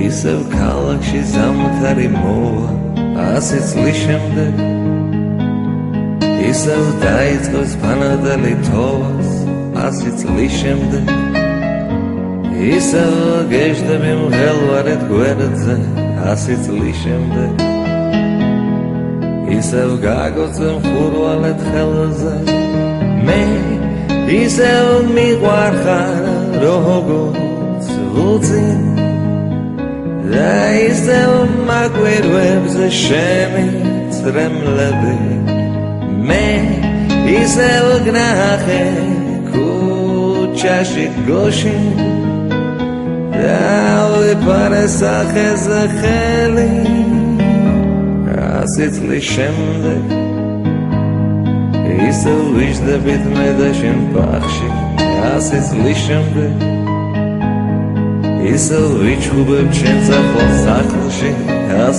ისევ ქალაქში ზამთარი მოვა 100 წლის შემდეგ ისევ დაიწყოს ფანადელი თოვას 100 წლის შემდეგ ისევ გეждები მღელვარეთ გვერდზე 100 წლის შემდეგ ისევ გაგოცე მხურვალეთ ხელზე მე ისევ მიყვარხარ როგორც უწინ და ისევ მაგვირვებს შენი წრემლები მე ისევ გნახე ქუჩაში გოში და ვიპარე სახეზე ხელი 100 წლის შემდეგ ისევ ვიждებით მე და შენ ბაღში 100 წლის შემდეგ ისევ ვიჩხუბებ შენ სახლში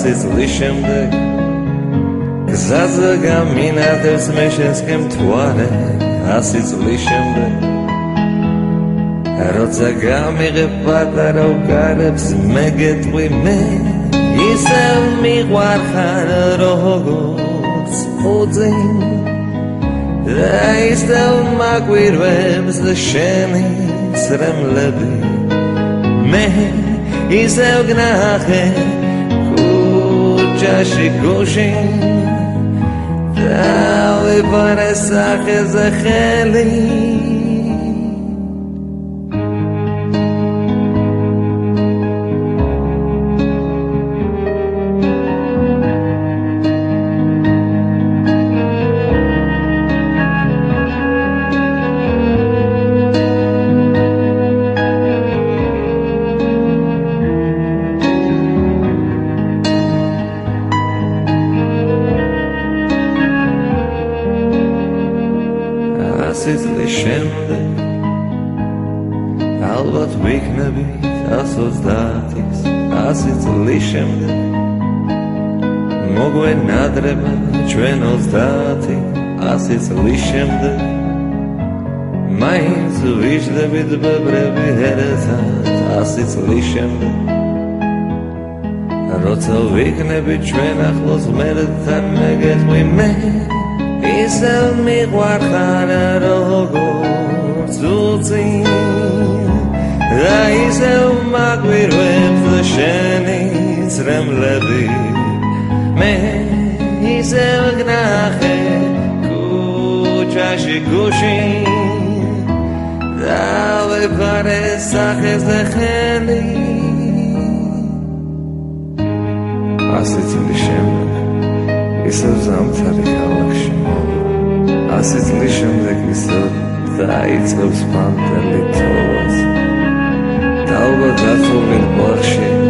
100 წლის შემდეგ გზაზე გამინათებს მე შენსკენ მთვარე 100 წლის შემდეგ როცა გამიღებ პატარა უკარებს მე გეტყვი მე ისევ მიყვარხარ როგორც უწინ და ისევ მაგვირვებს შენი წრემლები მე ისევ გნახე ქუჩაში გოში და ვიპარე სახეზე ხელი წლის შემდეგ ალბათ ვიქნებით 130-ის 100 წლის შემდეგ მოგვენადრება ჩვენ 30 100 წლის შემდეგ მაინც ვიждებით ბებრები ერთად 100 წლის შემდეგ როცა ვიქნებით ჩვენ ახლოს მერთან მე გეტყვი მე ისევ მიყვარხარ როგორც უწინ და ისევ მაგვირვებს შენი წრემლები მე ისევ გნახე ქუჩაში გოში და ვიპარე სახეზე ხელი 100 წლის შემდეგ ისევ ზამთარი ქალაქში მოვა 100 წლის შემდეგ ისევ დაიწყებს ფანტელი თოვას და ალბათ დათოვილ ბაღში